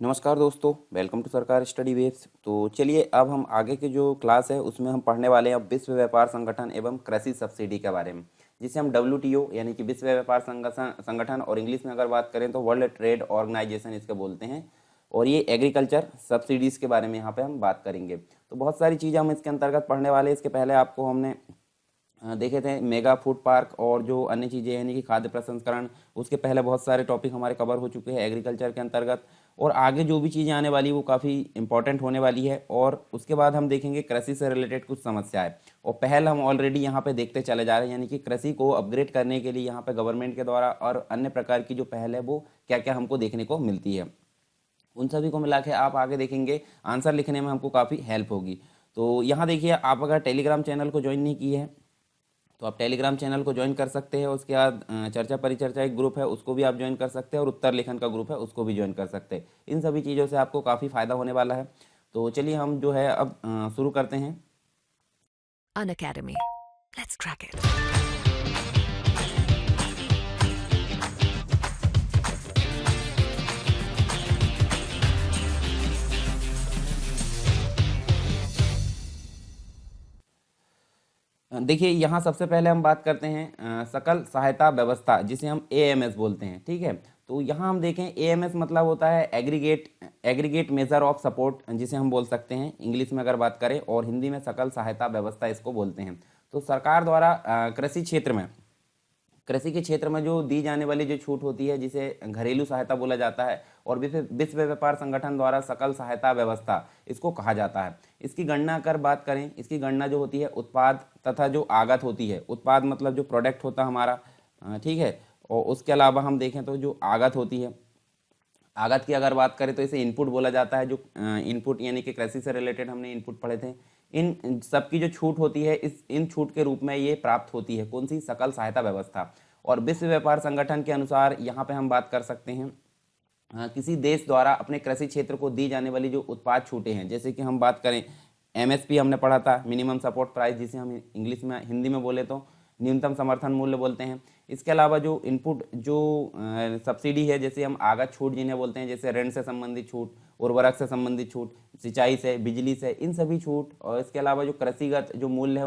नमस्कार दोस्तों, welcome to सरकार स्टडी वेब्स। तो चलिए अब हम आगे के जो क्लास है उसमें हम पढ़ने वाले हैं अब विश्व व्यापार संगठन एवं कृषि सब्सिडी के बारे में, जिसे हम WTO यानी कि विश्व व्यापार संगठन और इंग्लिश में अगर बात करें तो वर्ल्ड ट्रेड ऑर्गेनाइजेशन इसके बोलते हैं। और ये एग्रीकल्चर सब्सिडीज़ के बारे में यहाँ पे हम बात करेंगे। तो बहुत सारी चीज़ें हम इसके अंतर्गत पढ़ने वाले हैं। इसके पहले आपको हमने देखे थे मेगा फूड पार्क और जो अन्य चीज़ें यानी कि खाद्य प्रसंस्करण, उसके पहले बहुत सारे टॉपिक हमारे कवर हो चुके हैं एग्रीकल्चर के अंतर्गत। और आगे जो भी चीज़ें आने वाली वो काफ़ी इंपॉर्टेंट होने वाली है। और उसके बाद हम देखेंगे कृषि से रिलेटेड कुछ समस्याएं। और पहल हम ऑलरेडी यहाँ पे देखते चले जा रहे हैं, यानी कि कृषि को अपग्रेड करने के लिए यहाँ पे गवर्नमेंट के द्वारा और अन्य प्रकार की जो पहल है वो क्या क्या हमको देखने को मिलती है। उन सभी को मिला के आप आगे देखेंगे, आंसर लिखने में हमको काफ़ी हेल्प होगी। तो यहाँ देखिए, आप अगर टेलीग्राम चैनल को ज्वाइन नहीं किए हैं तो आप टेलीग्राम चैनल को ज्वाइन कर सकते हैं। उसके बाद चर्चा परिचर्चा एक ग्रुप है उसको भी आप ज्वाइन कर सकते हैं, और उत्तर लेखन का ग्रुप है उसको भी ज्वाइन कर सकते हैं। इन सभी चीज़ों से आपको काफ़ी फ़ायदा होने वाला है। तो चलिए हम जो है अब शुरू करते हैं। An Academy. Let's crack it. देखिए, यहाँ सबसे पहले हम बात करते हैं सकल सहायता व्यवस्था, जिसे हम AMS बोलते हैं। ठीक है, तो यहाँ हम देखें AMS मतलब होता है एग्रीगेट मेजर ऑफ सपोर्ट, जिसे हम बोल सकते हैं इंग्लिश में अगर बात करें, और हिंदी में सकल सहायता व्यवस्था इसको बोलते हैं। तो सरकार द्वारा कृषि के क्षेत्र में जो दी जाने वाली जो छूट होती है, जिसे घरेलू सहायता बोला जाता है, और विश्व व्यापार संगठन द्वारा सकल सहायता व्यवस्था इसको कहा जाता है। इसकी गणना अगर बात करें, इसकी गणना जो होती है उत्पाद तथा जो आगत होती है, उत्पाद मतलब जो प्रोडक्ट होता है हमारा, ठीक है, और उसके अलावा हम देखें तो जो आगत होती है, आगत की अगर बात करें तो इसे इनपुट बोला जाता है। जो इनपुट यानी कि कृषि से रिलेटेड हमने इनपुट पढ़े थे, इन सबकी जो छूट होती है इन छूट के रूप में ये प्राप्त होती है। कौन सी? सकल सहायता व्यवस्था। और विश्व व्यापार संगठन के अनुसार यहाँ पे हम बात कर सकते हैं किसी देश द्वारा अपने कृषि क्षेत्र को दी जाने वाली जो उत्पाद छूटें हैं, जैसे कि हम बात करें MSP हमने पढ़ा था, मिनिमम सपोर्ट प्राइस, जिसे हम इंग्लिश में हिंदी में बोले तो न्यूनतम समर्थन मूल्य बोलते हैं। इसके अलावा जो इनपुट जो सब्सिडी है, जैसे हम आगत छूट जिन्हें बोलते हैं, जैसे ऋण से संबंधित छूट, उर्वरक से संबंधित छूट, सिंचाई से, बिजली से, इन सभी छूट। और इसके अलावा जो कृषिगत जो मूल्य है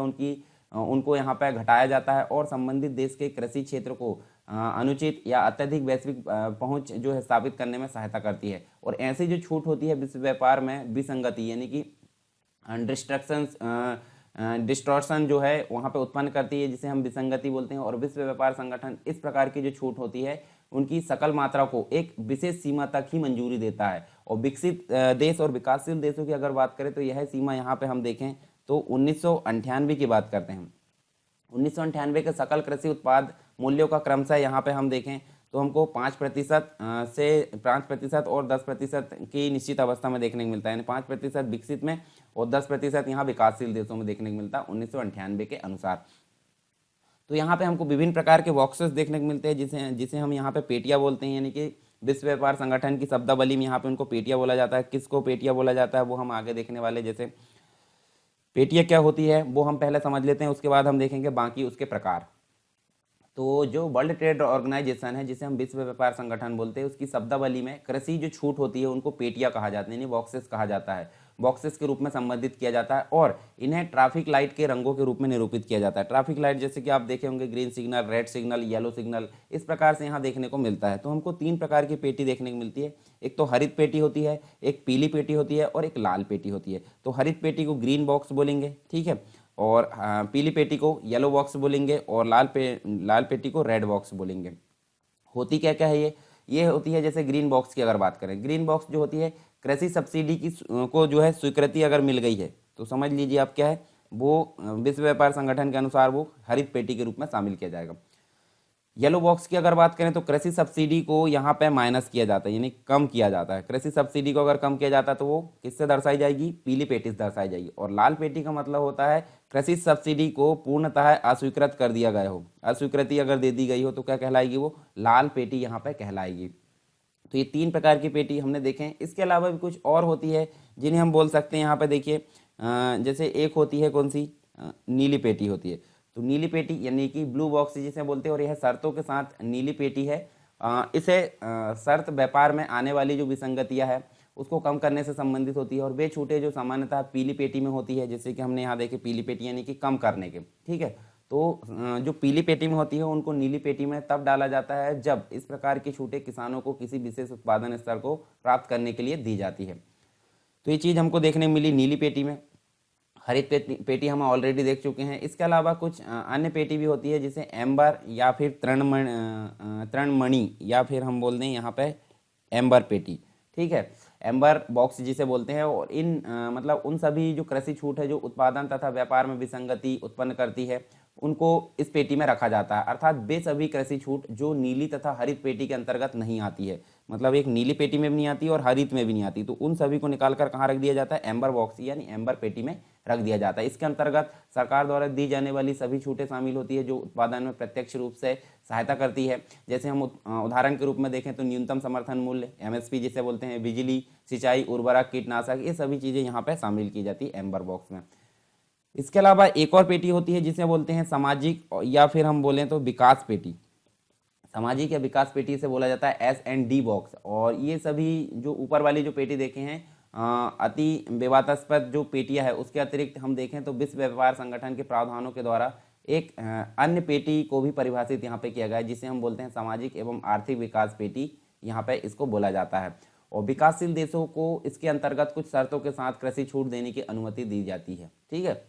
उनको यहाँ पर घटाया जाता है, और संबंधित देश के कृषि क्षेत्र को अनुचित या अत्यधिक वैश्विक पहुंच जो है स्थापित करने में सहायता करती है। और ऐसी जो छूट होती है विश्व व्यापार में विसंगति यानी कि डिस्टॉर्शन जो है वहाँ पे उत्पन्न करती है, जिसे हम विसंगति बोलते हैं। और विश्व व्यापार संगठन इस प्रकार की जो छूट होती है उनकी सकल मात्रा को एक विशेष सीमा तक ही मंजूरी देता है। और विकसित देश और विकासशील देशों की अगर बात करें तो यह सीमा यहाँ पे हम देखें तो 1998 की बात करते हैं। 1998 के सकल कृषि उत्पाद मूल्यों का क्रमशः यहाँ पे हम देखें तो हमको 5% से 5% और 10% की निश्चित अवस्था में देखने को मिलता है, यानी 5% विकसित में और 10% यहाँ विकासशील देशों में देखने को मिलता है 1998 के अनुसार। तो यहाँ पे हमको विभिन्न प्रकार के बॉक्सेस देखने को मिलते हैं, जिसे हम यहाँ पे पेटियाँ बोलते हैं, यानी कि विश्व व्यापार संगठन की शब्दावली में यहाँ पे उनको पेटियाँ बोला जाता है। किसको पेटियाँ बोला जाता है वो हम आगे देखने वाले। जैसे पेटियाँ क्या होती है वो हम पहले समझ लेते हैं, उसके बाद हम देखेंगे बाकी उसके प्रकार। तो जो वर्ल्ड ट्रेड ऑर्गेनाइजेशन है, जिसे हम विश्व व्यापार संगठन बोलते हैं, उसकी शब्दावली में कृषि जो छूट होती है उनको पेटियाँ कहा जाता है, यानी बॉक्सेस कहा जाता है। बॉक्सेस के रूप में संबोधित किया जाता है, और इन्हें ट्रैफिक लाइट के रंगों के रूप में निरूपित किया जाता है। ट्रैफिक लाइट जैसे कि आप देखे होंगे, green signal, red signal, yellow signal, इस प्रकार से यहाँ देखने को मिलता है। तो हमको 3 प्रकार की पेटी देखने को मिलती है। एक तो हरित पेटी होती है, एक पीली पेटी होती है, और एक लाल पेटी होती है। तो हरित पेटी को ग्रीन बॉक्स बोलेंगे, ठीक है, और पीली पेटी को येलो बॉक्स बोलेंगे, और लाल पेटी को रेड बॉक्स बोलेंगे। होती क्या क्या है ये होती है, जैसे ग्रीन बॉक्स की अगर बात करें, ग्रीन बॉक्स जो होती है कृषि सब्सिडी की को जो है स्वीकृति अगर मिल गई है तो समझ लीजिए आप क्या है वो विश्व व्यापार संगठन के अनुसार वो हरित पेटी के रूप में शामिल किया जाएगा। येलो बॉक्स की अगर बात करें तो कृषि सब्सिडी को यहाँ पे माइनस किया जाता है, यानी कम किया जाता है। कृषि सब्सिडी को अगर कम किया जाता है तो वो किससे दर्शाई जाएगी? पीली पेटी से दर्शाई जाएगी। और लाल पेटी का मतलब होता है कृषि सब्सिडी को पूर्णतः अस्वीकृत कर दिया गया हो, अस्वीकृति अगर दे दी गई हो तो क्या कहलाएगी? वो लाल पेटी यहाँ पे कहलाएगी। तो ये 3 प्रकार की पेटी हमने देखे हैं। इसके अलावा भी कुछ और होती है जिन्हें हम बोल सकते हैं। यहाँ पे देखिए, जैसे एक होती है कौन सी? नीली पेटी होती है। तो नीली पेटी यानी कि ब्लू बॉक्स जिसे बोलते हैं, और यह शर्तों के साथ नीली पेटी है। इसे शर्त व्यापार में आने वाली जो विसंगतियां है उसको कम करने से संबंधित होती है। और वे छूटें जो सामान्यतः पीली पेटी में होती है, जैसे कि हमने यहाँ देखे पीली पेटी यानी कि कम करने के, ठीक है। तो जो पीली पेटी में होती है उनको नीली पेटी में तब डाला जाता है जब इस प्रकार की छूटें किसानों को किसी विशेष उत्पादन स्तर को प्राप्त करने के लिए दी जाती है। तो ये चीज़ हमको देखने मिली नीली पेटी में। हरित पेटी हम ऑलरेडी देख चुके हैं। इसके अलावा कुछ अन्य पेटी भी होती है जिसे एम्बर या फिर तृणमणि या फिर हम बोल दें यहाँ पे एम्बर पेटी, ठीक है, एम्बर बॉक्स जिसे बोलते हैं। और इन मतलब उन सभी जो कृषि छूट है जो उत्पादन तथा व्यापार में विसंगति उत्पन्न करती है उनको इस पेटी में रखा जाता है। अर्थात वे सभी कृषि छूट जो नीली तथा हरित पेटी के अंतर्गत नहीं आती है, मतलब एक नीली पेटी में भी नहीं आती और हरित में भी नहीं आती, तो उन सभी को निकाल कर कहाँ रख दिया जाता है, एम्बर बॉक्स यानी एम्बर पेटी में रख दिया जाता है। इसके अंतर्गत सरकार द्वारा दी जाने वाली सभी छूटें शामिल होती है जो उत्पादन में प्रत्यक्ष रूप से सहायता करती है। जैसे हम उदाहरण के रूप में देखें तो न्यूनतम समर्थन मूल्य एमएसपी जिसे बोलते हैं, बिजली, सिंचाई, उर्वरक, कीटनाशक, ये सभी चीज़ें यहाँ पे शामिल की जाती है एम्बर बॉक्स में। इसके अलावा एक और पेटी होती है जिसे बोलते हैं सामाजिक या फिर हम बोलें तो विकास पेटी। सामाजिक या विकास पेटी से बोला जाता है S&D बॉक्स। और ये सभी जो ऊपर वाली जो पेटी देखे हैं अति विवादास्पद जो पेटियां है, उसके अतिरिक्त हम देखें तो विश्व व्यापार संगठन के प्रावधानों के द्वारा एक अन्य पेटी को भी परिभाषित यहाँ पे किया गया है जिसे हम बोलते हैं सामाजिक एवं आर्थिक विकास पेटी, यहाँ पे इसको बोला जाता है। और विकासशील देशों को इसके अंतर्गत कुछ शर्तों के साथ कृषि छूट देने की अनुमति दी जाती है, ठीक है।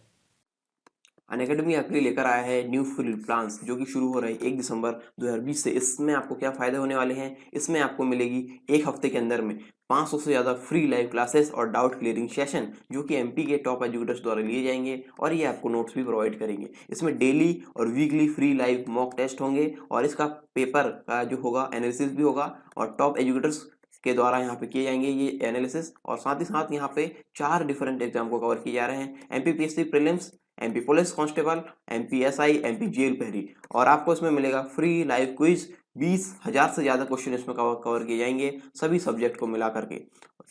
अनअकैडमी आपके लिए लेकर आया है न्यू फ्री प्लान्स जो कि शुरू हो रहे हैं 1 दिसंबर 2020 से। इसमें आपको क्या फायदे होने वाले हैं, इसमें आपको मिलेगी एक हफ्ते के अंदर में 500 से ज़्यादा फ्री लाइव क्लासेस और डाउट क्लियरिंग सेशन जो कि एमपी के टॉप एजुकेटर्स द्वारा लिए जाएंगे और ये आपको नोट्स भी प्रोवाइड करेंगे। इसमें डेली और weekly free live mock test होंगे और इसका पेपर का जो होगा एनालिसिस भी होगा और टॉप एजुकेटर्स के द्वारा यहाँ पे किए जाएंगे ये एनालिसिस। और साथ ही साथ यहाँ पे 4 डिफरेंट एग्जाम को कवर किए जा रहे हैं, MPPSC prelims, MP police constable, MPSI, MP jail पहरी। और आपको इसमें मिलेगा फ्री लाइव क्विज, 20,000 से ज्यादा क्वेश्चन इसमें कवर किए जाएंगे सभी सब्जेक्ट को मिला करके।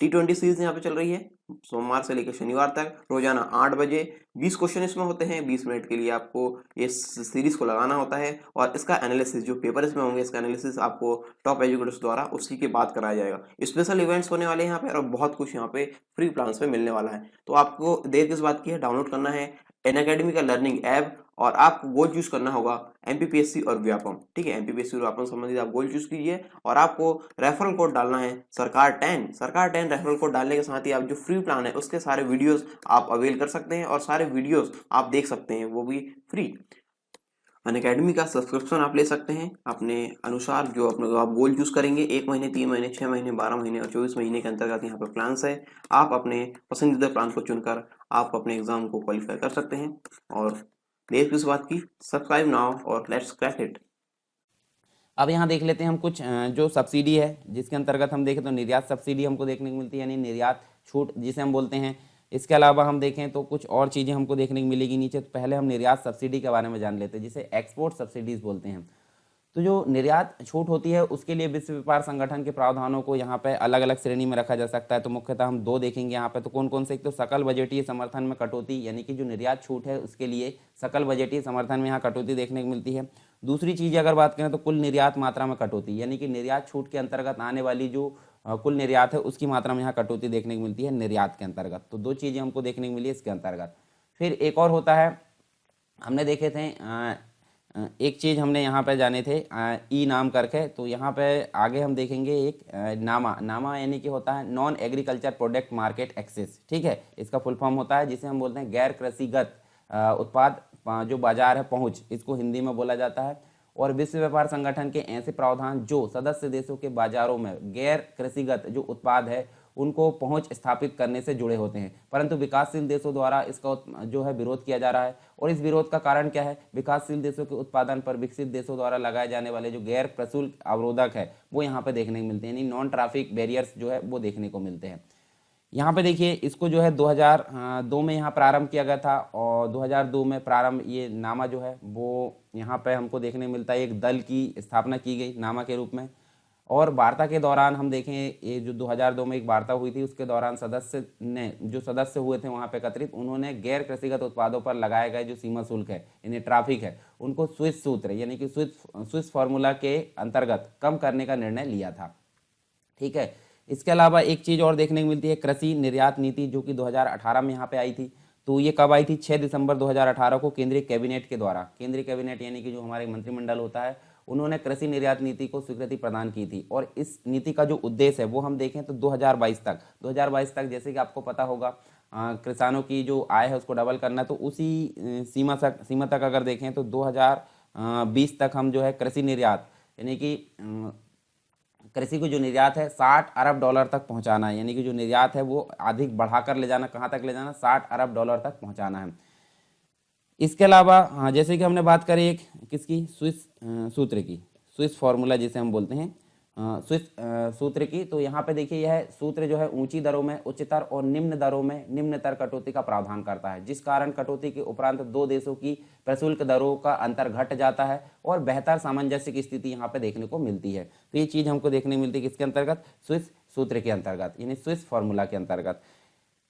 T20 सीरीज यहाँ पे चल रही है सोमवार से लेकर शनिवार तक रोजाना 8 बजे। 20 क्वेश्चन इसमें होते हैं, 20 मिनट के लिए आपको इस सीरीज को लगाना होता है और इसका एनालिसिस जो पेपर इसमें होंगे इसका एनालिसिस आपको टॉप एजुकेटर्स द्वारा उसी के बाद कराया जाएगा। स्पेशल इवेंट्स होने वाले हैं यहाँ पे और बहुत कुछ यहाँ पे फ्री प्लान्स पे मिलने वाला है। तो आपको देर किस बात की है, डाउनलोड करना है अनअकैडमी का लर्निंग ऐप और आपको गोल चूज करना होगा एमपीपीएससी और व्यापम, ठीक है। एमपीपीएससी और व्यापम संबंधित आप गोल चूज कीजिए और आपको रेफरल कोड डालना है सरकार 10 रेफरल कोड डालने के साथ ही आप जो फ्री प्लान है उसके सारे वीडियोस आप अवेल कर सकते हैं और सारे वीडियोस आप देख सकते हैं, वो भी फ्री। अनअकैडमी का सब्सक्रिप्शन आप ले सकते हैं अपने अनुसार जो अपने आप गोल चूज करेंगे, 1 महीने, 3 महीने, 6 महीने, 12 महीने और 24 महीने के अंतर्गत यहाँ पे प्लान्स है। आप अपने पसंदीदा प्लान को चुनकर आप अपने एग्जाम को क्वालिफाई कर सकते हैं। और देर किस बात की, सब्सक्राइब नाउ और लेट्स क्रैक इट। अब यहाँ देख लेते हैं हम कुछ जो सब्सिडी है जिसके अंतर्गत हम देखें तो निर्यात सब्सिडी हमको देखने को मिलती है, यानी निर्यात छूट जिसे हम बोलते हैं। इसके अलावा हम देखें तो कुछ और चीज़ें हमको देखने को मिलेगी नीचे। तो पहले हम निर्यात सब्सिडी के बारे में जान लेते हैं जिसे एक्सपोर्ट सब्सिडीज बोलते हैं। तो जो निर्यात छूट होती है उसके लिए विश्व व्यापार संगठन के प्रावधानों को यहाँ पे अलग अलग श्रेणी में रखा जा सकता है। तो मुख्यतः हम 2 देखेंगे यहाँ पे। तो कौन कौन से, एक तो सकल बजटीय समर्थन में कटौती, यानी कि जो निर्यात छूट है उसके लिए सकल बजटीय समर्थन में यहाँ कटौती देखने को मिलती है। दूसरी चीज़ अगर बात करें तो कुल निर्यात मात्रा में कटौती, यानी कि निर्यात छूट के अंतर्गत आने वाली जो कुल निर्यात है उसकी मात्रा में यहाँ कटौती देखने को मिलती है निर्यात के अंतर्गत। तो 2 चीज़ें हमको देखने को मिली इसके अंतर्गत। फिर एक और होता है, हमने देखे थे एक चीज़ हमने यहाँ पे जाने थे ई नाम करके। तो यहाँ पे आगे हम देखेंगे एक नामा यानी कि होता है non agriculture product market access, ठीक है। इसका फुल फॉर्म होता है जिसे हम बोलते हैं गैर कृषिगत उत्पाद जो बाजार है पहुँच, इसको हिंदी में बोला जाता है। और विश्व व्यापार संगठन के ऐसे प्रावधान जो सदस्य देशों के बाजारों में गैर कृषिगत जो उत्पाद है उनको पहुंच स्थापित करने से जुड़े होते हैं, परंतु विकासशील देशों द्वारा इसका जो है विरोध किया जा रहा है। और इस विरोध का कारण क्या है, विकासशील देशों के उत्पादन पर विकसित देशों द्वारा लगाए जाने वाले जो गैर प्रशुल्क अवरोधक है वो यहाँ पे देखने को मिलते हैं, यानी नॉन ट्रैफिक बैरियर्स जो है वो देखने को मिलते हैं। यहाँ पे देखिए इसको जो है 2002 में यहाँ प्रारंभ किया गया था और 2002 में प्रारंभ ये नामा जो है वो यहाँ पे हमको देखने मिलता है एक दल की स्थापना की गई नामा के रूप में। और वार्ता के दौरान हम देखें ये जो 2002 में एक वार्ता हुई थी उसके दौरान जो सदस्य हुए थे वहाँ पे एकत्रित, उन्होंने गैर कृषिगत उत्पादों पर लगाए गए जो सीमा शुल्क है यानी ट्रैफिक है उनको स्विस सूत्र यानी कि स्विस फार्मूला के अंतर्गत कम करने का निर्णय लिया था, ठीक है। इसके अलावा एक चीज़ और देखने को मिलती है, कृषि निर्यात नीति, जो कि 2018 में यहाँ पे आई थी। तो ये कब आई थी? 6 दिसंबर 2018 को केंद्रीय कैबिनेट के द्वारा, केंद्रीय कैबिनेट यानी कि जो हमारे मंत्रिमंडल होता है, उन्होंने कृषि निर्यात नीति को स्वीकृति प्रदान की थी। और इस नीति का जो उद्देश्य है वो हम देखें तो 2022 तक जैसे कि आपको पता होगा, किसानों की जो आय है उसको डबल करना, तो उसी सीमा तक अगर देखें तो 2020 तक हम जो है कृषि निर्यात यानी कि कृषि को जो निर्यात है 60 अरब डॉलर तक पहुंचाना है, यानी कि जो निर्यात है वो अधिक बढ़ाकर ले जाना, कहाँ तक ले जाना? 60 अरब डॉलर तक पहुंचाना है। इसके अलावा हाँ, जैसे कि हमने बात करी एक किसकी, स्विस सूत्र की, स्विस फार्मूला जिसे हम बोलते हैं, स्विस सूत्र की। तो यहाँ पे देखिए यह सूत्र जो है ऊंची दरों में उच्चतर और निम्न दरों में निम्नतर कटौती का प्रावधान करता है, जिस कारण कटौती के उपरांत दो देशों की प्रशुल्क दरों का अंतर घट जाता है और बेहतर सामंजस्य की स्थिति यहाँ पे देखने को मिलती है। तो ये चीज़ हमको देखने को मिलती है किसके अंतर्गत? स्विस सूत्र के अंतर्गत, यानी स्विस फार्मूला के अंतर्गत।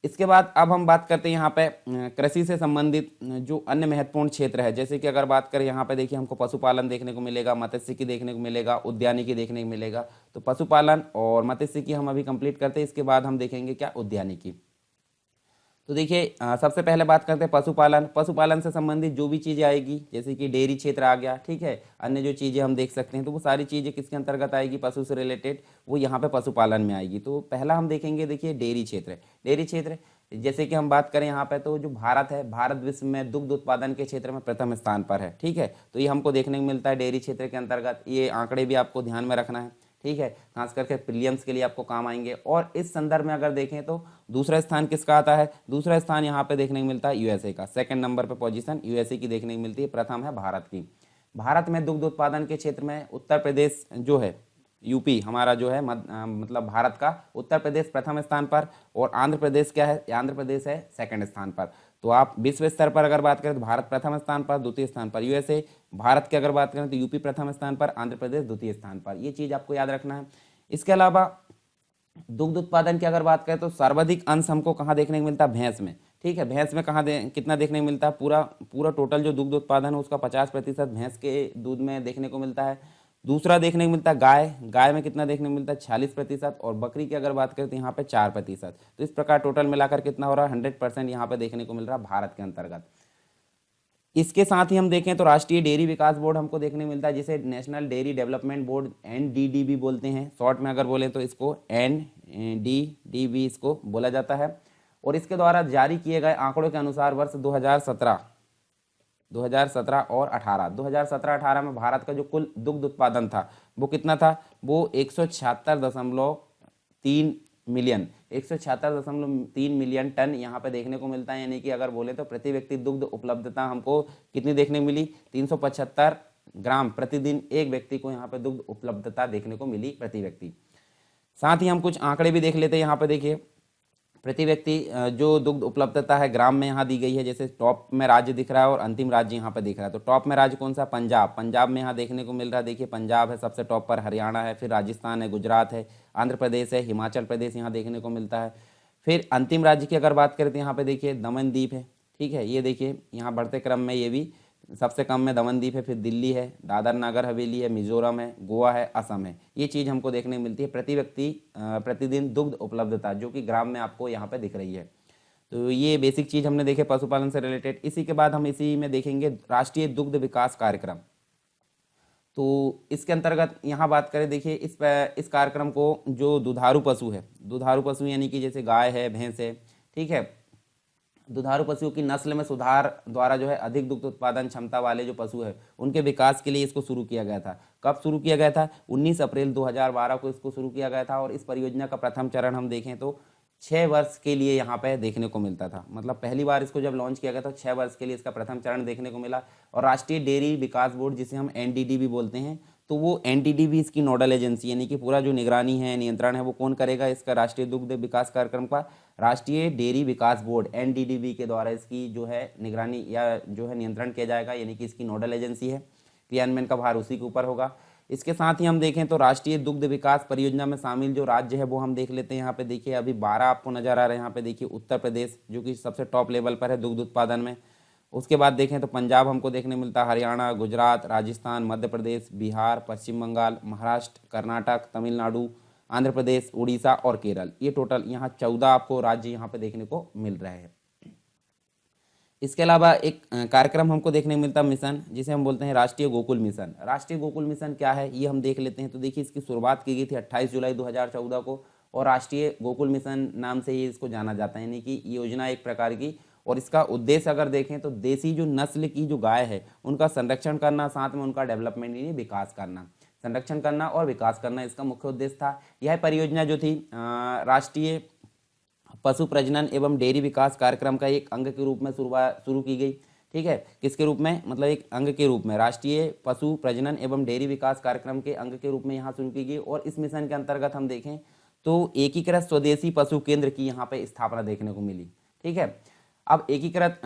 इसके बाद अब हम बात करते हैं यहाँ पे कृषि से संबंधित जो अन्य महत्वपूर्ण क्षेत्र है, जैसे कि अगर बात करें यहाँ पे देखिए हमको पशुपालन देखने को मिलेगा, मत्स्यिकी देखने को मिलेगा, उद्यानिकी देखने को मिलेगा। तो पशुपालन और मत्स्यिकी हम अभी कंप्लीट करते हैं, इसके बाद हम देखेंगे क्या? उद्यानिकी। तो देखिए सबसे पहले बात करते हैं पशुपालन। पशुपालन से संबंधित जो भी चीज़ें आएगी, जैसे कि डेयरी क्षेत्र आ गया, ठीक है, अन्य जो चीज़ें हम देख सकते हैं, तो वो सारी चीज़ें किसके अंतर्गत आएगी? पशु से रिलेटेड, वो यहाँ पे पशुपालन में आएगी। तो पहला हम देखेंगे, देखिए डेयरी क्षेत्र। डेयरी क्षेत्र जैसे कि हम बात करें यहाँ पे, तो जो भारत है, भारत विश्व में दुग्ध उत्पादन के क्षेत्र में प्रथम स्थान पर है, ठीक है। तो ये हमको देखने को मिलता है डेयरी क्षेत्र के अंतर्गत। ये आंकड़े भी आपको ध्यान में रखना है, ठीक है, खास करके प्रीलिम्स के लिए आपको काम आएंगे। और इस संदर्भ में अगर देखें तो दूसरा स्थान किसका आता है? दूसरा स्थान यहाँ पे देखने को मिलता है यूएसए का। सेकंड नंबर पे पोजीशन यूएसए की देखने को मिलती है, प्रथम है भारत की। भारत में दुग्ध उत्पादन के क्षेत्र में उत्तर प्रदेश जो है, यूपी हमारा जो है मतलब भारत का, उत्तर प्रदेश प्रथम स्थान पर, और आंध्र प्रदेश क्या है? आंध्र प्रदेश है सेकंड स्थान पर। तो आप विश्व स्तर पर अगर बात करें तो भारत प्रथम स्थान पर, द्वितीय स्थान पर यूएसए। भारत की अगर बात करें तो यूपी प्रथम स्थान पर, आंध्र प्रदेश द्वितीय स्थान पर। ये चीज़ आपको याद रखना है। इसके अलावा दुग्ध उत्पादन की अगर बात करें तो सर्वाधिक अंश हमको कहाँ देखने को मिलता है? भैंस में, ठीक है। भैंस में कितना देखने को मिलता है? पूरा टोटल जो दुग्ध उत्पादन है उसका 50% भैंस के दूध में देखने को मिलता है। दूसरा देखने को मिलता है गाय में कितना देखने को मिलता है? 46%। और बकरी की अगर बात करें तो यहाँ पे 4%। तो इस प्रकार टोटल मिलाकर कितना हो रहा है? 100% यहाँ पे देखने को मिल रहा है भारत के अंतर्गत। इसके साथ ही हम देखें तो राष्ट्रीय डेयरी विकास बोर्ड हमको देखने को मिलता है, जिसे national dairy development board NDDB बोलते हैं, शॉर्ट में अगर बोलें तो इसको NDDB इसको बोला जाता है। और इसके द्वारा जारी किए गए आंकड़ों के अनुसार वर्ष 2017 और 18, 2017-18 में भारत का जो कुल दुग्ध उत्पादन था वो कितना था? वो 176.3 मिलियन टन यहाँ पे देखने को मिलता है। यानी कि अगर बोले तो प्रति व्यक्ति दुग्ध उपलब्धता हमको कितनी देखने को मिली? 375 ग्राम प्रतिदिन एक व्यक्ति को यहाँ पे दुग्ध उपलब्धता देखने को मिली प्रति व्यक्ति। साथ ही हम कुछ आंकड़े भी देख लेते हैं। यहाँ पे देखिए प्रति व्यक्ति जो दुग्ध उपलब्धता है ग्राम में यहाँ दी गई है। जैसे टॉप में राज्य दिख रहा है और अंतिम राज्य यहाँ पे दिख रहा है। तो टॉप में राज्य कौन सा? पंजाब में यहाँ देखने को मिल रहा है। देखिए पंजाब है सबसे टॉप पर, हरियाणा है, फिर राजस्थान है, गुजरात है, आंध्र प्रदेश है, हिमाचल प्रदेश यहाँ देखने को मिलता है। फिर अंतिम राज्य की अगर बात करें तो यहाँ पे देखिए दमन दीप है, ठीक है। ये देखिए यहाँ बढ़ते क्रम में ये भी सबसे कम में दमन दीप है, फिर दिल्ली है, दादर नगर हवेली है, मिजोरम है, गोवा है, असम है। ये चीज़ हमको देखने को मिलती है प्रति व्यक्ति प्रतिदिन दुग्ध उपलब्धता, जो कि ग्राम में आपको यहाँ पे दिख रही है। तो ये बेसिक चीज़ हमने देखे पशुपालन से रिलेटेड। इसी के बाद हम इसी में देखेंगे राष्ट्रीय दुग्ध विकास कार्यक्रम। तो इसके अंतर्गत यहाँ बात करें, देखिए इस कार्यक्रम को जो दुधारू पशु है, दुधारू पशु यानी कि जैसे गाय है, भैंस है, ठीक है, दुधारू पशुओं की नस्ल में सुधार द्वारा जो है अधिक दुग्ध उत्पादन क्षमता वाले जो पशु है उनके विकास के लिए इसको शुरू किया गया था। कब शुरू किया गया था? 19 अप्रैल 2012 को इसको शुरू किया गया था। और इस परियोजना का प्रथम चरण हम देखें तो 6 वर्ष के लिए यहाँ पे देखने को मिलता था। मतलब पहली बार इसको जब लॉन्च किया गया था 6 वर्ष के लिए इसका प्रथम चरण देखने को मिला। और राष्ट्रीय डेयरी विकास बोर्ड, जिसे हम NDDB बोलते हैं, तो वो NDDB इसकी नोडल एजेंसी, यानी कि पूरा जो निगरानी है, नियंत्रण है, वो कौन करेगा? इसका राष्ट्रीय दुग्ध विकास कार्यक्रम का राष्ट्रीय डेयरी विकास बोर्ड NDDB के द्वारा इसकी जो है निगरानी या जो है नियंत्रण किया जाएगा। यानी कि इसकी नोडल एजेंसी है, क्रियान्वयन का भार उसी के ऊपर होगा। इसके साथ ही हम देखें तो राष्ट्रीय दुग्ध विकास परियोजना में शामिल जो राज्य है वो हम देख लेते हैं। यहाँ पे देखिए अभी 12 आपको नजर आ रहे हैं। यहाँ पे देखिए उत्तर प्रदेश जो कि सबसे टॉप लेवल पर है दुग्ध उत्पादन में। उसके बाद देखें तो पंजाब हमको देखने मिलता है, हरियाणा, गुजरात, राजस्थान, मध्य प्रदेश, बिहार, पश्चिम बंगाल, महाराष्ट्र, कर्नाटक, तमिलनाडु, आंध्र प्रदेश, उड़ीसा और केरल। ये टोटल यहाँ 14 आपको राज्य यहाँ पे देखने को मिल रहे हैं। इसके अलावा एक कार्यक्रम हमको देखने को मिलता है मिशन, जिसे हम बोलते हैं राष्ट्रीय गोकुल मिशन। राष्ट्रीय गोकुल मिशन क्या है ये हम देख लेते हैं। तो देखिए इसकी शुरुआत की गई थी 28 जुलाई 2014 को, और राष्ट्रीय गोकुल मिशन नाम से ही इसको जाना जाता है, यानी कि योजना एक प्रकार की। और इसका उद्देश्य अगर देखें तो देसी जो नस्ल की जो गाय है उनका संरक्षण करना, साथ में उनका डेवलपमेंट यानी विकास करना, संरक्षण करना और विकास करना इसका मुख्य उद्देश्य था। यह परियोजना जो थी राष्ट्रीय पशु प्रजनन एवं डेयरी विकास कार्यक्रम का एक अंग के रूप में शुरू की गई। ठीक है, किसके रूप में, मतलब एक अंग के रूप में, राष्ट्रीय पशु प्रजनन एवं डेयरी विकास कार्यक्रम के अंग के रूप में यहाँ शुरू की गई। और इस मिशन के अंतर्गत हम देखें तो एकीकृत स्वदेशी पशु केंद्र की यहाँ पे स्थापना देखने को मिली। ठीक है, अब एकीकृत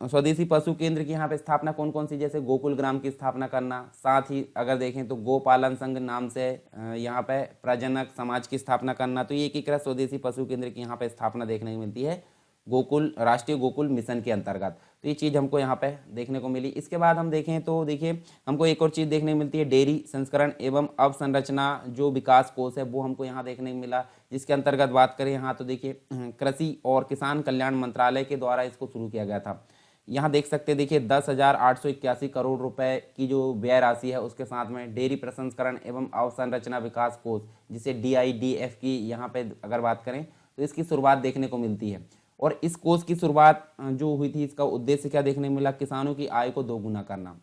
स्वदेशी पशु केंद्र की यहाँ पे स्थापना कौन कौन सी, जैसे गोकुल ग्राम की स्थापना करना, साथ ही अगर देखें तो गोपालन संघ नाम से यहाँ पे प्रजनक समाज की स्थापना करना। तो ये एकीकृत स्वदेशी पशु केंद्र की यहाँ पे स्थापना देखने को मिलती है गोकुल, राष्ट्रीय गोकुल मिशन के अंतर्गत। तो ये चीज़ हमको यहाँ पे देखने को मिली। इसके बाद हम देखें तो देखिए हमको एक और चीज़ देखने को मिलती है, डेयरी संस्करण एवं अवसंरचना जो विकास कोष है वो हमको यहाँ देखने को मिला, जिसके अंतर्गत बात करें यहाँ तो देखिए कृषि और किसान कल्याण मंत्रालय के द्वारा इसको शुरू किया गया था। यहाँ देख सकते हैं, देखिए 10,881 करोड़ रुपए की जो व्यय राशि है, उसके साथ में डेयरी प्रसंस्करण एवं अवसंरचना विकास कोष जिसे DIDF की यहाँ पे अगर बात करें तो इसकी शुरुआत देखने को मिलती है। और इस कोष की शुरुआत जो हुई थी, इसका उद्देश्य क्या देखने को मिला, किसानों की आय को दोगुना करना।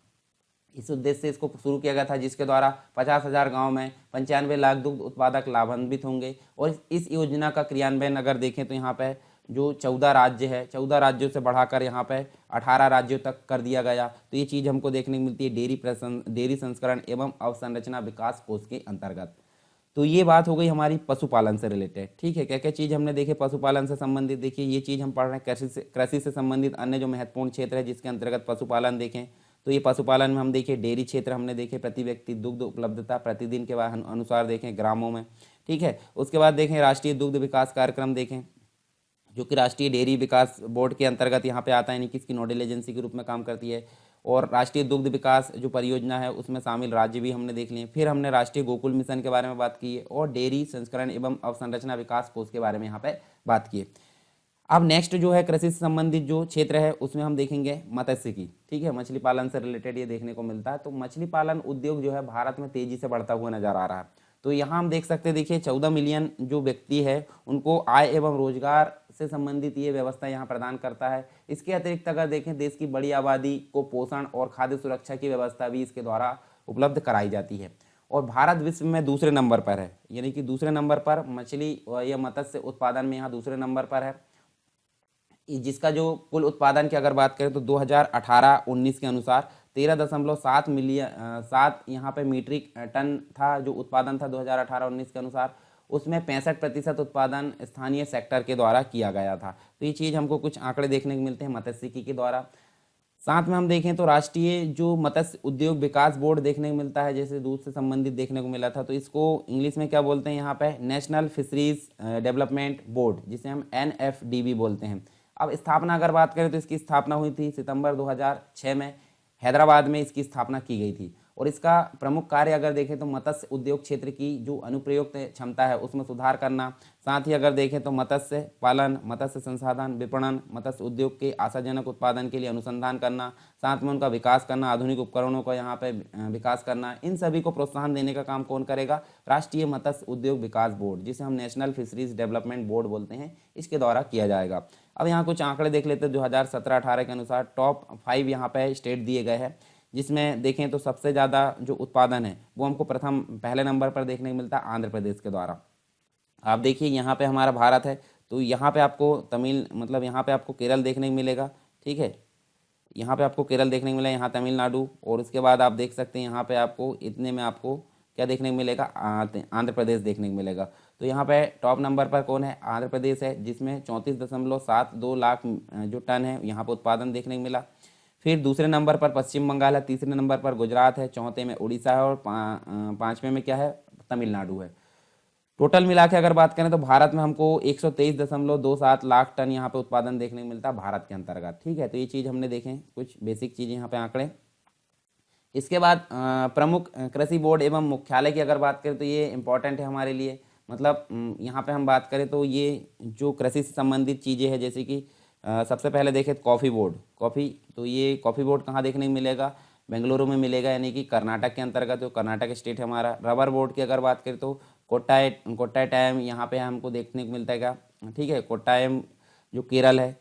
इस उद्देश्य से इसको शुरू किया गया था, जिसके द्वारा 50,000 गाँव में 95 लाख दुग्ध उत्पादक लाभान्वित होंगे। और इस योजना का क्रियान्वयन अगर देखें तो यहाँ पे जो 14 राज्य है, 14 राज्यों से बढ़ाकर यहाँ पे 18 राज्यों तक कर दिया गया। तो ये चीज़ हमको देखने को मिलती है डेयरी संस्करण एवं अवसंरचना विकास कोष के अंतर्गत। तो ये बात हो गई हमारी पशुपालन से रिलेटेड। ठीक है, क्या क्या चीज़ हमने देखे पशुपालन से संबंधित। देखिए ये चीज़ हम पढ़ रहे हैं कृषि से संबंधित अन्य जो महत्वपूर्ण क्षेत्र है जिसके अंतर्गत पशुपालन देखें, तो ये पशुपालन में हम देखिए डेयरी क्षेत्र हमने देखे, प्रति व्यक्ति दुग्ध उपलब्धता प्रतिदिन के अनुसार देखें ग्रामों में। ठीक है, उसके बाद देखें राष्ट्रीय दुग्ध विकास कार्यक्रम देखें, जो कि राष्ट्रीय डेयरी विकास बोर्ड के अंतर्गत यहाँ पे आता है, यानी कि इसकी नोडल एजेंसी के रूप में काम करती है। और राष्ट्रीय दुग्ध विकास जो परियोजना है उसमें शामिल राज्य भी हमने देख लिए। फिर हमने राष्ट्रीय गोकुल मिशन के बारे में बात की है और डेयरी संस्करण एवं अवसंरचना विकास कोष के बारे में यहाँ पे बात की है। अब नेक्स्ट जो है कृषि से संबंधित जो क्षेत्र है उसमें हम देखेंगे मत्स्य की। ठीक है, मछली पालन से रिलेटेड ये देखने को मिलता है। तो मछली पालन उद्योग जो है भारत में तेजी से बढ़ता हुआ नजर आ रहा है। तो यहाँ हम देख सकते हैं, देखिए 14 मिलियन जो व्यक्ति है उनको आय एवं रोजगार से संबंधित ये व्यवस्था यहाँ प्रदान करता है। इसके अतिरिक्त अगर देखें देश की बड़ी आबादी को पोषण और खाद्य सुरक्षा की व्यवस्था भी इसके द्वारा उपलब्ध कराई जाती है। और भारत विश्व में दूसरे नंबर पर है, यानी कि दूसरे नंबर पर मछली या मत्स्य उत्पादन में यहाँ दूसरे नंबर पर है, जिसका जो कुल उत्पादन की अगर बात करें तो 2018-19 के अनुसार 13.7 यहाँ पे मीट्रिक टन था जो उत्पादन था 2018-19 के अनुसार। उसमें 65% उत्पादन स्थानीय सेक्टर के द्वारा किया गया था। तो ये चीज़ हमको कुछ आंकड़े देखने को मिलते हैं मत्स्यिकी के द्वारा। साथ में हम देखें तो राष्ट्रीय जो मत्स्य उद्योग विकास बोर्ड देखने को मिलता है, जैसे दूध से संबंधित देखने को मिला था, तो इसको इंग्लिश में क्या बोलते हैं यहाँ पे, नेशनल फिशरीज डेवलपमेंट बोर्ड, जिसे हम NFDB बोलते हैं। अब स्थापना अगर बात करें तो इसकी स्थापना हुई थी सितंबर 2006 में, हैदराबाद में इसकी स्थापना की गई थी। और इसका प्रमुख कार्य अगर देखें तो मत्स्य उद्योग क्षेत्र की जो अनुप्रयुक्त क्षमता है उसमें सुधार करना, साथ ही अगर देखें तो मत्स्य पालन, मत्स्य संसाधन विपणन, मत्स्य उद्योग के आशाजनक उत्पादन के लिए अनुसंधान करना, साथ में उनका विकास करना, आधुनिक उपकरणों का यहाँ पे विकास करना, इन सभी को प्रोत्साहन देने का काम कौन करेगा, राष्ट्रीय मत्स्य उद्योग विकास बोर्ड, जिसे हम नेशनल फिशरीज डेवलपमेंट बोर्ड बोलते हैं, इसके द्वारा किया जाएगा। अब यहाँ कुछ आंकड़े देख लेते हैं 2017-18 के अनुसार टॉप 5 यहाँ पे स्टेट दिए गए हैं, जिसमें देखें तो सबसे ज़्यादा जो उत्पादन है वो हमको पहले नंबर पर देखने को मिलता है आंध्र प्रदेश के द्वारा। आप देखिए यहाँ पे हमारा भारत है, तो यहाँ पे आपको यहाँ पे आपको केरल देखने को मिलेगा। ठीक है, यहाँ पे आपको केरल देखने को मिलेगा, यहाँ तमिलनाडु, और उसके बाद आप देख सकते हैं यहाँ पे आपको इतने में आपको क्या देखने को मिलेगा, आंध्र प्रदेश देखने को मिलेगा। तो यहाँ पे टॉप नंबर पर कौन है, आंध्र प्रदेश है, जिसमें 34.72 लाख जो टन है यहाँ पर उत्पादन देखने को मिला। फिर दूसरे नंबर पर पश्चिम बंगाल है, तीसरे नंबर पर गुजरात है, चौथे में उड़ीसा है और पाँचवें में क्या है, तमिलनाडु है। टोटल मिला के अगर बात करें तो भारत में हमको 123.27 लाख टन यहाँ पे उत्पादन देखने को मिलता है भारत के अंतर्गत। ठीक है, तो ये चीज़ हमने देखें, कुछ बेसिक चीज़ें यहाँ पे आंकड़े। इसके बाद प्रमुख कृषि बोर्ड एवं मुख्यालय की अगर बात करें तो ये इंपॉर्टेंट है हमारे लिए। मतलब यहाँ पे हम बात करें तो ये जो कृषि से संबंधित चीज़ें हैं, जैसे कि सबसे पहले देखें कॉफ़ी बोर्ड। कॉफ़ी, तो ये कॉफ़ी बोर्ड कहाँ देखने को मिलेगा? बेंगलुरु में मिलेगा, यानी कि कर्नाटक के अंतर्गत, जो कर्नाटक स्टेट है हमारा। रबर बोर्ड की अगर बात करें तो कोट्टायम यहाँ पे हमको देखने को मिलता है क्या? ठीक है, कोट्टायम जो केरल है।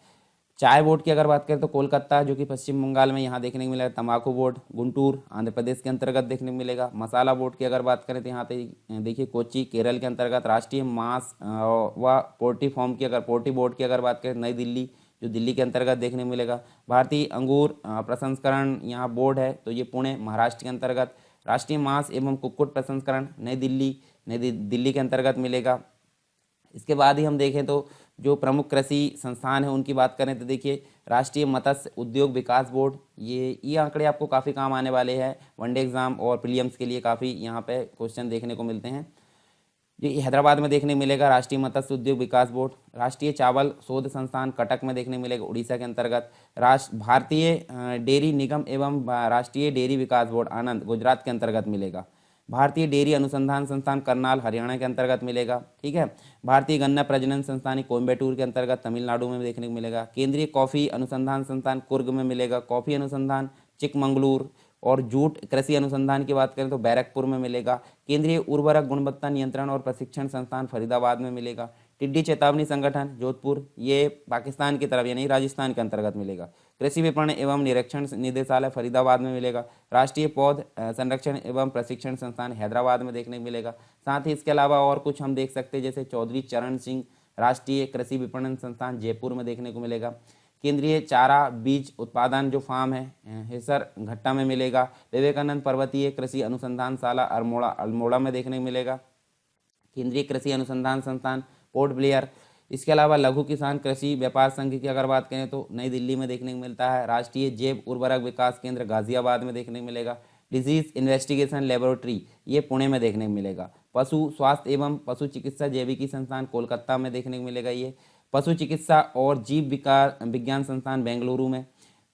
चाय बोर्ड की अगर बात करें तो कोलकाता, जो कि पश्चिम बंगाल में यहाँ देखने को मिलेगा। तंबाकू बोर्ड गुंटूर, आंध्र प्रदेश के अंतर्गत देखने को मिलेगा। मसाला बोर्ड की अगर बात करें तो यहाँ पे देखिए कोच्चि, केरल के अंतर्गत। राष्ट्रीय मांस व पोल्ट्री फार्म की, अगर पोल्ट्री बोर्ड की अगर बात करें, नई दिल्ली, जो दिल्ली के अंतर्गत देखने को मिलेगा। भारतीय अंगूर प्रसंस्करण यहाँ बोर्ड है, तो ये पुणे, महाराष्ट्र के अंतर्गत। राष्ट्रीय मांस एवं कुक्कुट प्रसंस्करण नई दिल्ली के अंतर्गत मिलेगा। इसके बाद ही हम देखें तो जो प्रमुख कृषि संस्थान है उनकी बात करें तो देखिए राष्ट्रीय मत्स्य उद्योग विकास बोर्ड, ये आंकड़े आपको काफ़ी काम आने वाले हैं वनडे एग्जाम और प्रीलिम्स के लिए। काफ़ी यहाँ पे क्वेश्चन देखने को मिलते हैं। ये हैदराबाद में देखने को मिलेगा राष्ट्रीय मत्स्य उद्योग विकास बोर्ड। राष्ट्रीय चावल शोध संस्थान कटक में देखने को मिलेगा, उड़ीसा के अंतर्गत। भारतीय डेयरी निगम एवं राष्ट्रीय डेयरी विकास बोर्ड आनंद, गुजरात के अंतर्गत मिलेगा। भारतीय डेयरी अनुसंधान संस्थान करनाल, हरियाणा के अंतर्गत मिलेगा। ठीक है। भारतीय गन्ना प्रजनन संस्थान कोयम्बटूर के अंतर्गत, तमिलनाडु में देखने को मिलेगा। केंद्रीय कॉफ़ी अनुसंधान संस्थान कुर्ग में मिलेगा। कॉफ़ी अनुसंधान चिकमंगलूर, और जूट कृषि अनुसंधान की बात करें तो बैरकपुर में मिलेगा। केंद्रीय उर्वरक गुणवत्ता नियंत्रण और प्रशिक्षण संस्थान फरीदाबाद में मिलेगा। टिड्डी चेतावनी संगठन जोधपुर, ये पाकिस्तान की तरफ यानी राजस्थान के अंतर्गत मिलेगा। कृषि विपणन एवं निरीक्षण निदेशालय फरीदाबाद में मिलेगा। राष्ट्रीय पौध संरक्षण एवं प्रशिक्षण संस्थान हैदराबाद में देखने को मिलेगा। साथ ही इसके अलावा और कुछ हम देख सकते हैं, जैसे चौधरी चरण सिंह राष्ट्रीय कृषि विपणन संस्थान जयपुर में देखने को मिलेगा। केंद्रीय चारा बीज उत्पादन जो फार्म है हिसर घट्टा में मिलेगा। विवेकानंद पर्वतीय कृषि अनुसंधानशाला अल्मोड़ा में देखने को मिलेगा। केंद्रीय कृषि अनुसंधान संस्थान पोर्ट ब्लेयर। इसके अलावा लघु किसान कृषि व्यापार संघ की अगर बात करें तो नई दिल्ली में देखने को मिलता है। राष्ट्रीय जैव उर्वरक विकास केंद्र गाजियाबाद में देखने को मिलेगा। डिजीज इन्वेस्टिगेशन लेबोरेटरी, ये पुणे में देखने को मिलेगा। पशु स्वास्थ्य एवं पशु चिकित्सा जैविकी संस्थान कोलकाता में देखने को मिलेगा। ये पशु चिकित्सा और जीव विज्ञान संस्थान बेंगलुरु में।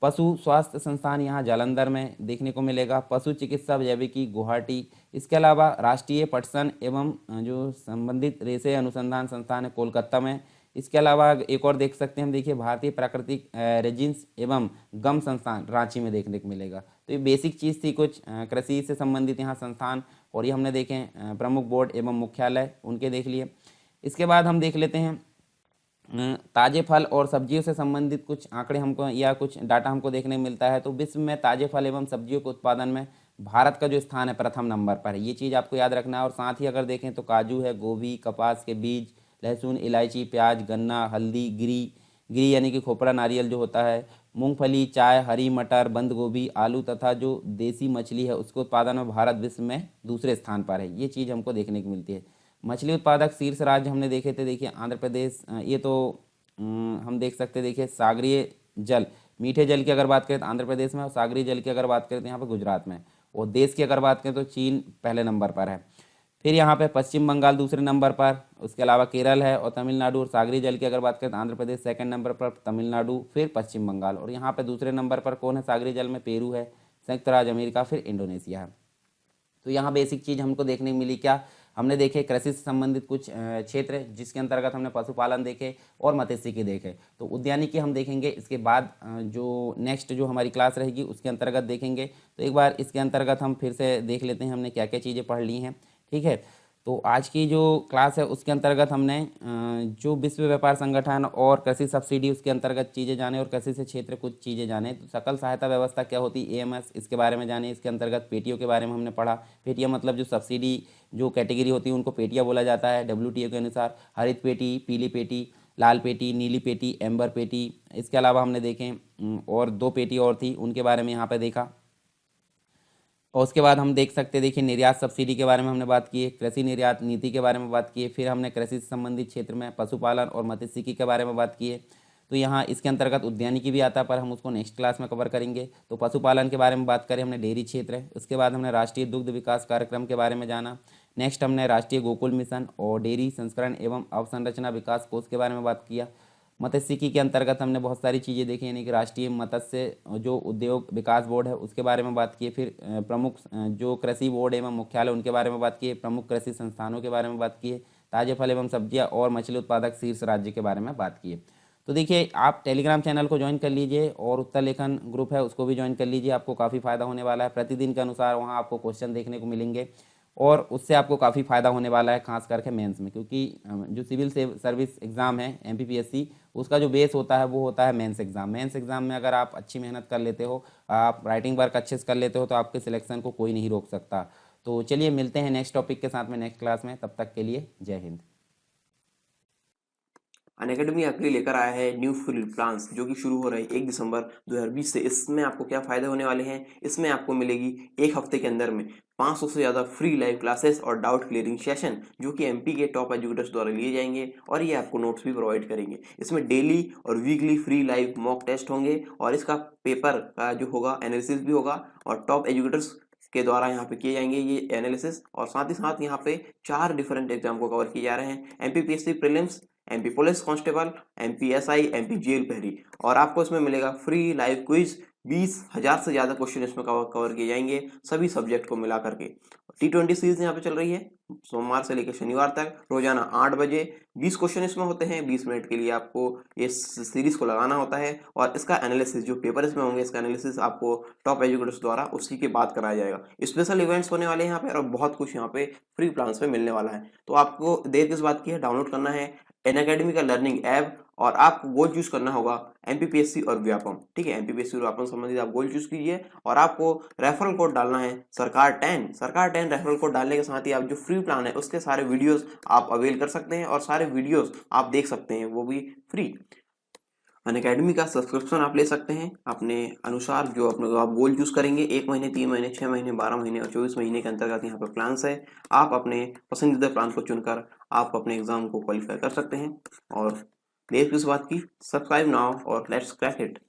पशु स्वास्थ्य संस्थान यहाँ जालंधर में देखने को मिलेगा। पशु चिकित्सा जैविकी गुवाहाटी। इसके अलावा राष्ट्रीय पटसन एवं जो संबंधित रेशे अनुसंधान संस्थान है कोलकाता में। इसके अलावा एक और देख सकते हैं हम, देखिए भारतीय प्राकृतिक रेजिन्स एवं गम संस्थान रांची में देखने को मिलेगा। तो ये बेसिक चीज़ थी कुछ कृषि से संबंधित यहाँ संस्थान, और ये हमने देखे प्रमुख बोर्ड एवं मुख्यालय उनके देख लिए। इसके बाद हम देख लेते हैं ताजे फल और सब्जियों से संबंधित कुछ आंकड़े हमको या कुछ डाटा हमको देखने को मिलता है। तो विश्व में ताजे फल एवं सब्जियों के उत्पादन में भारत का जो स्थान है प्रथम नंबर पर है, ये चीज़ आपको याद रखना है। और साथ ही अगर देखें तो काजू है, गोभी, कपास के बीज, लहसुन, इलायची, प्याज, गन्ना, हल्दी, गिरी यानी कि खोपरा नारियल जो होता है, मूंगफली, चाय, हरी मटर, बंद गोभी, आलू तथा जो देसी मछली है उसके उत्पादन में भारत विश्व में दूसरे स्थान पर है। ये चीज़ हमको देखने को मिलती है। मछली उत्पादक शीर्ष राज्य हमने देखे थे, देखिए आंध्र प्रदेश, ये तो हम देख सकते हैं। देखिए सागरीय जल, मीठे जल की अगर बात करें तो आंध्र प्रदेश में, और सागरीय जल की अगर बात करें तो यहाँ पर गुजरात में। और देश की अगर बात करें तो चीन पहले नंबर पर है। फिर यहाँ पे पश्चिम बंगाल दूसरे नंबर पर, उसके अलावा केरल है और तमिलनाडु। और सागरीय जल की अगर बात करें तो आंध्र प्रदेश सेकंड नंबर पर, तमिलनाडु, फिर पश्चिम बंगाल। और यहाँ पे दूसरे नंबर पर कौन है सागरीय जल में? पेरू है, संयुक्त राज्य अमेरिका, फिर इंडोनेशिया है। तो यहाँ बेसिक चीज़ हमको देखने को मिली क्या? हमने देखे कृषि से संबंधित कुछ क्षेत्र जिसके अंतर्गत हमने पशुपालन देखे और मत्स्यिकी देखे। तो उद्यानिकी हम देखेंगे इसके बाद, जो नेक्स्ट जो हमारी क्लास रहेगी उसके अंतर्गत देखेंगे। तो एक बार इसके अंतर्गत हम फिर से देख लेते हैं हमने क्या क्या चीज़ें पढ़ ली हैं। ठीक है, तो आज की जो क्लास है उसके अंतर्गत हमने जो विश्व व्यापार संगठन और कृषि सब्सिडी उसके अंतर्गत चीज़ें जाने, और कृषि से क्षेत्र कुछ चीज़ें जाने। तो सकल सहायता व्यवस्था क्या होती है, AMS, इसके बारे में जाने। इसके अंतर्गत पेटियों के बारे में हमने पढ़ा। पेटियाँ मतलब जो सब्सिडी जो कैटेगरी होती है उनको पेटियाँ बोला जाता है WTO के अनुसार। हरित पेटी, पीली पेटी, लाल पेटी, नीली पेटी, एम्बर पेटी। इसके अलावा हमने देखें और 2 पेटी और थी, उनके बारे में यहाँ पर देखा। और उसके बाद हम देख सकते हैं, देखिए निर्यात सब्सिडी के बारे में हमने बात की है, कृषि निर्यात नीति के बारे में बात की है। फिर हमने कृषि से संबंधित क्षेत्र में पशुपालन और मत्स्यिकी के बारे में बात की है। तो यहाँ इसके अंतर्गत उद्यानिकी भी आता है, पर हम उसको नेक्स्ट क्लास में कवर करेंगे। तो पशुपालन के बारे में बात करें, हमने डेयरी क्षेत्र है। उसके बाद हमने राष्ट्रीय दुग्ध विकास कार्यक्रम के बारे में जाना। नेक्स्ट हमने राष्ट्रीय गोकुल मिशन और डेयरी संस्करण एवं अवसंरचना विकास कोष के बारे में बात किया। मत्स्यिकी के अंतर्गत हमने बहुत सारी चीज़ें देखी, यानी कि राष्ट्रीय मत्स्य जो उद्योग विकास बोर्ड है उसके बारे में बात की। फिर प्रमुख जो कृषि बोर्ड एवं मुख्यालय उनके बारे में बात की। प्रमुख कृषि संस्थानों के बारे में बात की। ताजे फल एवं सब्जियां और मछली उत्पादक शीर्ष राज्य के बारे में बात की है। तो देखिए, आप टेलीग्राम चैनल को ज्वाइन कर लीजिए और उत्तर लेखन ग्रुप है उसको भी ज्वाइन कर लीजिए, आपको काफ़ी फ़ायदा होने वाला है। प्रतिदिन के अनुसार वहाँ आपको क्वेश्चन देखने को मिलेंगे और उससे आपको काफ़ी फ़ायदा होने वाला है, खास करके मेंस में, क्योंकि जो सिविल सर्विस एग्ज़ाम है MPPSC, उसका जो बेस होता है वो होता है मेंस एग्ज़ाम। मेंस एग्ज़ाम में अगर आप अच्छी मेहनत कर लेते हो, आप राइटिंग वर्क अच्छे से कर लेते हो, तो आपके सिलेक्शन को कोई नहीं रोक सकता। तो चलिए मिलते हैं नेक्स्ट टॉपिक के साथ में नेक्स्ट क्लास में, तब तक के लिए जय हिंद। अनअकैडमी आपके लिए लेकर आया है न्यू फ्री प्लान्स जो कि शुरू हो रहा है 1 दिसंबर 2020 से। इसमें आपको क्या फायदे होने वाले हैं, इसमें आपको मिलेगी एक हफ्ते के अंदर में 500 से ज़्यादा फ्री लाइव क्लासेस और डाउट क्लियरिंग सेशन जो कि MP के टॉप एजुकेटर्स द्वारा लिए जाएंगे और ये आपको नोट्स भी प्रोवाइड करेंगे। इसमें डेली और weekly free live mock test होंगे और इसका पेपर का जो होगा एनालिसिस भी होगा और टॉप एजुकेटर्स के द्वारा यहाँ पे किए जाएंगे ये एनालिसिस। और साथ ही साथ यहाँ पे 4 डिफरेंट एग्जाम को कवर किए जा रहे हैं, MPPSC prelims, MP police constable, MPSI, MP jail पहरी। और आपको इसमें मिलेगा फ्री लाइव क्विज, 20,000 से ज़्यादा क्वेश्चन इसमें कवर किए जाएंगे सभी सब्जेक्ट को मिला करके। T20 सीरीज यहाँ पे चल रही है सोमवार से लेकर शनिवार तक रोजाना 8 बजे। 20 क्वेश्चन इसमें होते हैं, 20 मिनट के लिए आपको इस सीरीज को लगाना होता है और इसका एनालिसिस जो पेपर इसमें होंगे इसका एनालिसिस आपको टॉप एजुकेटर्स द्वारा उसी के बाद कराया जाएगा। स्पेशल इवेंट्स होने वाले हैं यहाँ पे और बहुत कुछ यहाँ पे फ्री प्लान्स में मिलने वाला है। तो आपको देर किस बात की है, डाउनलोड करना है अनअकैडमी का लर्निंग ऐप और आपको गोल चूज करना होगा MPPSC और व्यापम। ठीक है, MPPSC और व्यापम संबंधित आप गोल चूज कीजिए और आपको रेफरल कोड डालना है सरकार 10 रेफरल कोड डालने के साथ ही आप जो फ्री प्लान है उसके सारे वीडियोस आप अवेल कर सकते हैं और सारे वीडियोस आप देख सकते हैं, वो भी फ्री। अनअकैडमी का सब्सक्रिप्शन आप ले सकते हैं अपने अनुसार, जो अपने आप गोल चूज करेंगे। 1 महीने, 3 महीने, 6 महीने, 12 महीने और 24 महीने के अंतर्गत यहाँ पर प्लान्स है। आप अपने पसंदीदा प्लान को चुनकर आप अपने एग्जाम को क्वालिफाई कर सकते हैं। और देर किस बात की, सब्सक्राइब नाउ और लेट्स क्रैक इट।